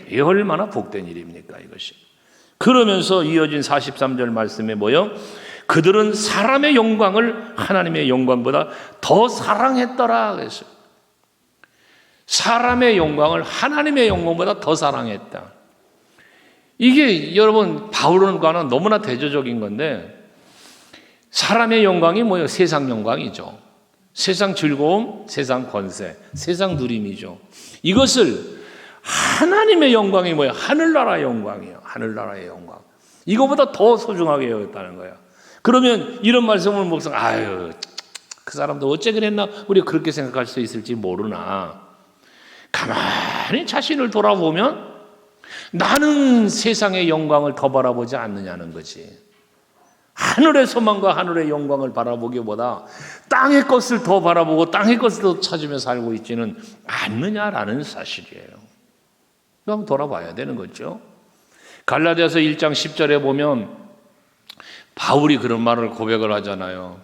이게 얼마나 복된 일입니까 이것이. 그러면서 이어진 43절 말씀에 뭐요? 그들은 사람의 영광을 하나님의 영광보다 더 사랑했더라 그랬어요. 사람의 영광을 하나님의 영광보다 더 사랑했다. 이게 여러분 바울과는 너무나 대조적인 건데 사람의 영광이 뭐예요? 세상 영광이죠. 세상 즐거움, 세상 권세, 세상 누림이죠. 이것을 하나님의 영광이 뭐예요? 하늘나라의 영광이에요. 하늘나라의 영광. 이거보다 더 소중하게 여겼다는 거예요. 그러면 이런 말씀을 먹어서 그 사람도 어째 그랬나? 우리가 그렇게 생각할 수 있을지 모르나 가만히 자신을 돌아보면 나는 세상의 영광을 더 바라보지 않느냐는 거지. 하늘의 소망과 하늘의 영광을 바라보기보다 땅의 것을 더 바라보고 땅의 것을 더 찾으며 살고 있지는 않느냐라는 사실이에요. 한번 돌아봐야 되는 거죠. 갈라디아서 1장 10절에 보면 바울이 그런 말을 고백을 하잖아요.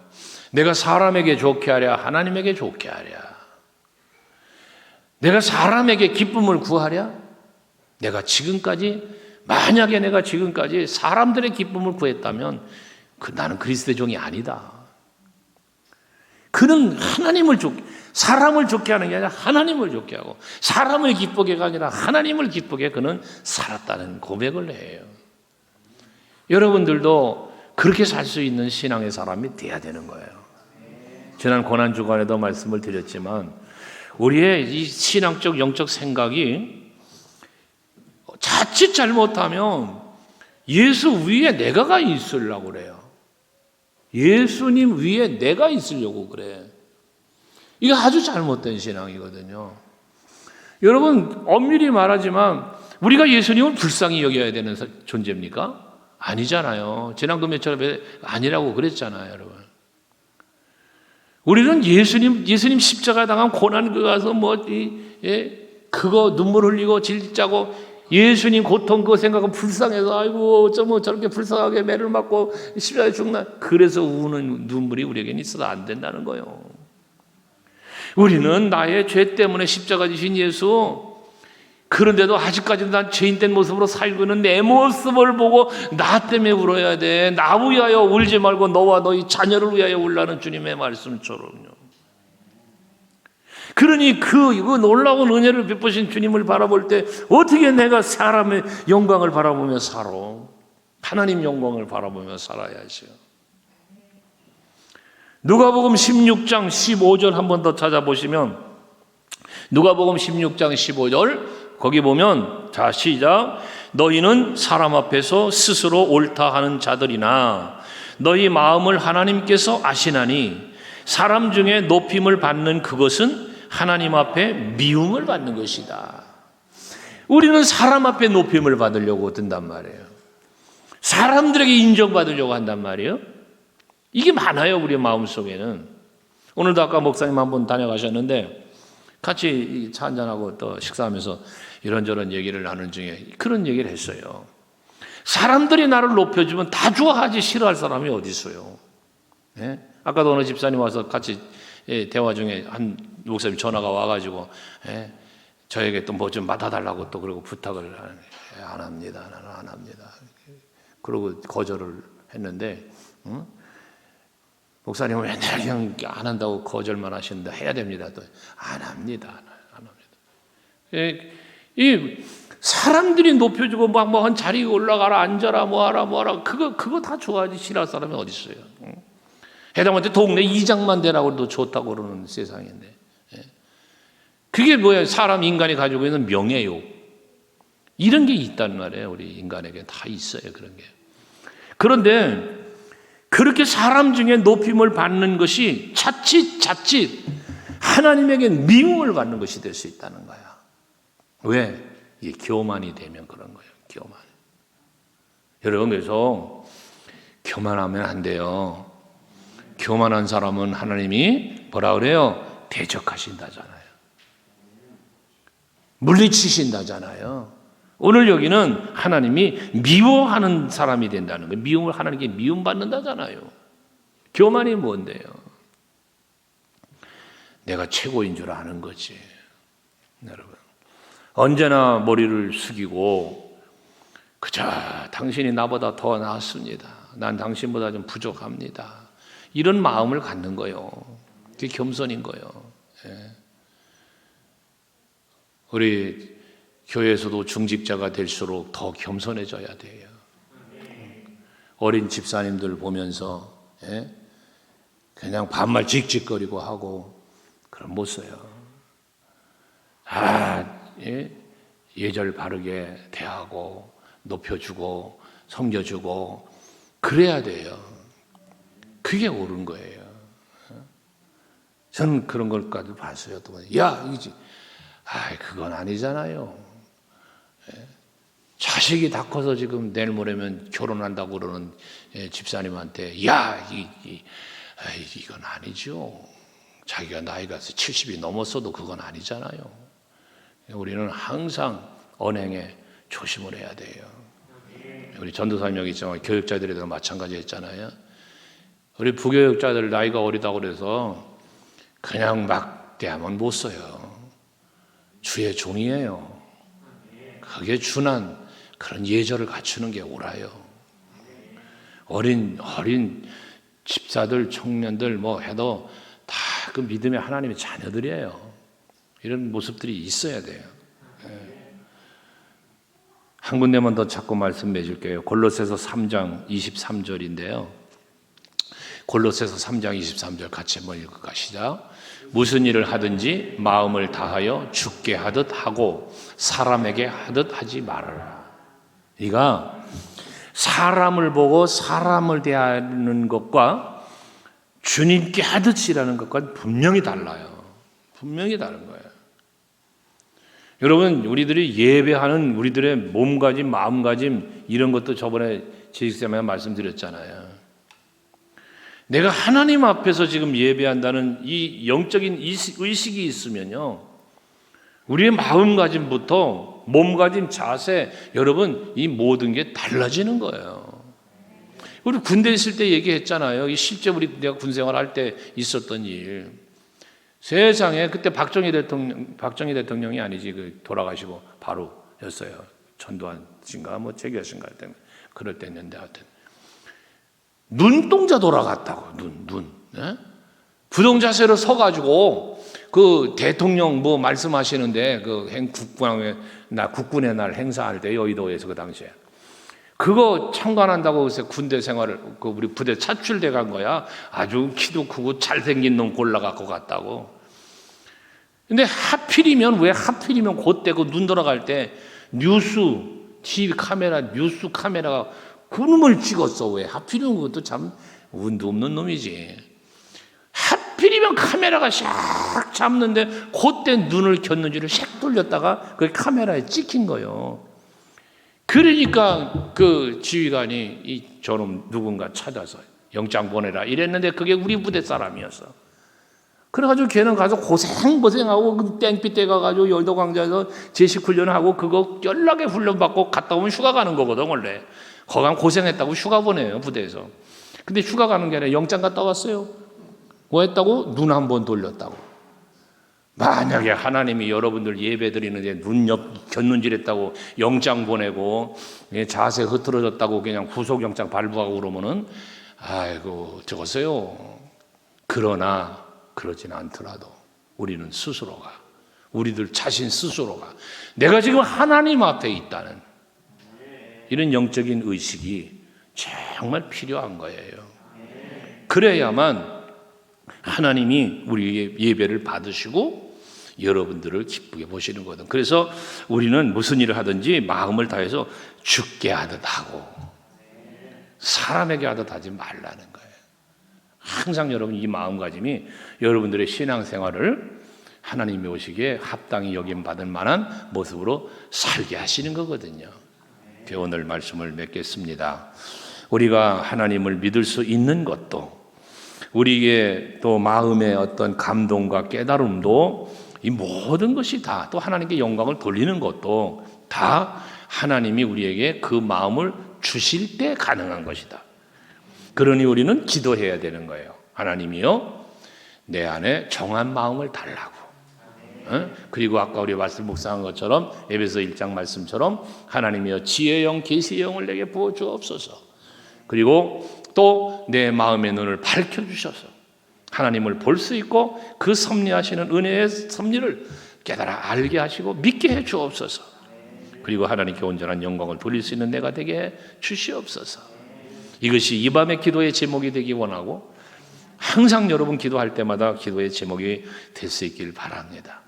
내가 사람에게 좋게 하랴 하나님에게 좋게 하랴. 내가 사람에게 기쁨을 구하랴. 만약에 내가 지금까지 사람들의 기쁨을 구했다면 나는 그리스도의 종이 아니다. 그는 사람을 좋게 하는 게 아니라 하나님을 좋게 하고 사람을 기쁘게가 아니라 하나님을 기쁘게 그는 살았다는 고백을 해요. 여러분들도 그렇게 살 수 있는 신앙의 사람이 돼야 되는 거예요. 지난 고난주간에도 말씀을 드렸지만 우리의 이 신앙적 영적 생각이 자칫 잘못하면 예수 위에 내가 있으려고 그래요. 예수님 위에 내가 있으려고 그래. 이게 아주 잘못된 신앙이거든요. 여러분 엄밀히 말하지만 우리가 예수님을 불쌍히 여겨야 되는 존재입니까? 아니잖아요. 지난 금요일에 아니라고 그랬잖아요, 여러분. 우리는 예수님 십자가 당한 고난 그 가서 그거 눈물 흘리고 질짜고 예수님 고통 그거 생각하면 불쌍해서 아이고 어쩌면 저렇게 불쌍하게 매를 맞고 십자가에 죽나. 그래서 우는 눈물이 우리에게는 있어도 안 된다는 거예요. 우리는 나의 죄 때문에 십자가 지신 예수, 그런데도 아직까지도 난 죄인된 모습으로 살고 있는 내 모습을 보고 나 때문에 울어야 돼. 나 위하여 울지 말고 너와 너희 자녀를 위하여 울라는 주님의 말씀처럼요. 그러니 그 놀라운 은혜를 베푸신 주님을 바라볼 때 어떻게 내가 사람의 영광을 바라보며 살아? 하나님 영광을 바라보며 살아야죠. 누가복음 16장 15절 한 번 더 찾아보시면 누가복음 16장 15절 거기 보면 자 시작 너희는 사람 앞에서 스스로 옳다 하는 자들이나 너희 마음을 하나님께서 아시나니 사람 중에 높임을 받는 그것은 하나님 앞에 미움을 받는 것이다. 우리는 사람 앞에 높임을 받으려고 든단 말이에요. 사람들에게 인정받으려고 한단 말이에요. 이게 많아요, 우리 마음속에는. 오늘도 아까 목사님 한 분 다녀가셨는데 같이 차 한잔하고 또 식사하면서 이런저런 얘기를 나누는 중에 그런 얘기를 했어요. 사람들이 나를 높여주면 다 좋아하지 싫어할 사람이 어디 있어요. 예? 아까도 어느 집사님 와서 같이 대화 중에 한 목사님 전화가 와가지고 저에게 또 뭐 좀 맡아달라고 또 그러고 부탁을 안 합니다. 나는 안 합니다. 그러고 거절을 했는데 목사님은 맨날 그냥 안 한다고 거절만 하시는데 해야 됩니다. 또 안 합니다. 안 합니다. 이 사람들이 높여주고 막 뭐 한 자리에 올라가라 앉아라 뭐하라 그거 다 좋아하지 싫어할 사람이 어디 있어요. 해당한테 동네 이장만 되라고 해도 좋다고 그러는 세상인데 그게 뭐야? 사람 인간이 가지고 있는 명예욕 이런 게 있단 말이에요. 우리 인간에게 다 있어요. 그런 게. 그런데 그렇게 사람 중에 높임을 받는 것이 자칫 하나님에게 미움을 받는 것이 될 수 있다는 거야. 왜? 이 교만이 되면 그런 거예요. 교만. 여러분 그래서 교만하면 안 돼요. 교만한 사람은 하나님이 뭐라 그래요? 대적하신다잖아요. 물리치신다잖아요. 오늘 여기는 하나님이 미워하는 사람이 된다는 거예요. 미움을 하나님께 미움받는다잖아요. 교만이 뭔데요? 내가 최고인 줄 아는 거지. 여러분 언제나 머리를 숙이고 그저 당신이 나보다 더 낫습니다. 난 당신보다 좀 부족합니다. 이런 마음을 갖는 거예요. 그게 겸손인 거예요. 우리 교회에서도 중직자가 될수록 더 겸손해져야 돼요. 어린 집사님들 보면서 그냥 반말 직직거리고 하고 그럼 못 써요. 예절 바르게 대하고 높여주고 섬겨주고 그래야 돼요. 그게 옳은 거예요. 저는 그런 것까지 봤어요. 또 야, 이지. 그건 아니잖아요. 자식이 다 커서 지금 내일 모레면 결혼한다고 그러는 집사님한테 이건 아니죠. 자기가 나이가 70이 넘었어도 그건 아니잖아요. 우리는 항상 언행에 조심을 해야 돼요. 우리 전도사님 여기 있지만 교육자들에도 마찬가지 했잖아요. 우리 부교육자들 나이가 어리다고 그래서 그냥 막 대하면 못 써요. 주의 종이에요. 그게 준한 그런 예절을 갖추는 게 옳아요. 어린 집사들, 청년들 뭐 해도 다 그 믿음의 하나님의 자녀들이에요. 이런 모습들이 있어야 돼요. 한 군데만 더 자꾸 말씀 맺을게요. 골로새서 3장 23절인데요. 골로새서 3장 23절 같이 한번 읽을까? 시작. 무슨 일을 하든지 마음을 다하여 주께 하듯 하고 사람에게 하듯 하지 말아라. 네가 사람을 보고 사람을 대하는 것과 주님께 하듯이라는 것과 분명히 달라요. 분명히 다른 거예요. 여러분 우리들이 예배하는 우리들의 몸가짐 마음가짐 이런 것도 저번에 제식쌤에 말씀드렸잖아요. 내가 하나님 앞에서 지금 예배한다는 이 영적인 의식이 있으면요 우리의 마음가짐부터 몸가짐 자세 여러분 이 모든 게 달라지는 거예요. 우리 군대 있을 때 얘기했잖아요. 실제 내가 군생활 할 때 있었던 일. 세상에 그때 박정희 대통령이 아니지 돌아가시고 바로였어요. 전두환인가 뭐 재규하신가 할 때 그럴 때 했는데 하여튼 눈동자 돌아갔다고 눈 부동자세로 서가지고 그 대통령 뭐 말씀하시는데 그 국군의 날 행사할 때 여의도에서 그 당시에 그거 참관한다고 해서 군대 생활을 우리 부대 차출돼 간 거야. 아주 키도 크고 잘생긴 놈 골라갖고 갔다고. 근데 왜 하필이면 그때 그 눈 돌아갈 때 TV 카메라, 뉴스 카메라가 그놈을 찍었어. 왜 하필이면 그것도 참 운도 없는 놈이지. 하필이면 카메라가 샥 잡는데 그때 눈을 켰는지를 샥 돌렸다가 그 카메라에 찍힌 거예요. 그러니까 그 지휘관이 이 저놈 누군가 찾아서 영장 보내라 이랬는데 그게 우리 부대 사람이었어. 그래가지고 걔는 가서 고생하고 그 땡빛 때 가가지고 열도광장에서 제식훈련하고 그거 연락에 훈련받고 갔다 오면 휴가 가는 거거든 원래. 거기 가면 고생했다고 휴가 보내요 부대에서. 근데 휴가 가는 게 아니라 영장 갔다 왔어요. 뭐 했다고? 눈 한 번 돌렸다고. 만약에 하나님이 여러분들 예배 드리는데 눈 곁눈질했다고 영장 보내고 자세 흐트러졌다고 그냥 구속영장 발부하고 그러면은 아이고 저거세요. 그러나 그러진 않더라도 우리는 스스로가 우리들 자신 스스로가 내가 지금 하나님 앞에 있다는 이런 영적인 의식이 정말 필요한 거예요. 그래야만 하나님이 우리의 예배를 받으시고 여러분들을 기쁘게 보시는 거거든. 그래서 우리는 무슨 일을 하든지 마음을 다해서 죽게 하듯 하고 사람에게 하듯 하지 말라는 거예요. 항상 여러분 이 마음가짐이 여러분들의 신앙생활을 하나님이 오시기에 합당히 여김받을 만한 모습으로 살게 하시는 거거든요. 오늘 말씀을 맺겠습니다. 우리가 하나님을 믿을 수 있는 것도 우리에게 또 마음의 어떤 감동과 깨달음도 이 모든 것이 다 또 하나님께 영광을 돌리는 것도 다 하나님이 우리에게 그 마음을 주실 때 가능한 것이다. 그러니 우리는 기도해야 되는 거예요. 하나님이요 내 안에 정한 마음을 달라고. 그리고 아까 우리 말씀 묵상한 것처럼 에베소 1장 말씀처럼 하나님이여 지혜의 영 계시의 영을 내게 부어 주옵소서. 그리고 또 내 마음의 눈을 밝혀주셔서 하나님을 볼 수 있고 그 섭리하시는 은혜의 섭리를 깨달아 알게 하시고 믿게 해 주옵소서. 그리고 하나님께 온전한 영광을 돌릴 수 있는 내가 되게 해 주시옵소서. 이것이 이 밤의 기도의 제목이 되기 원하고 항상 여러분 기도할 때마다 기도의 제목이 될 수 있길 바랍니다.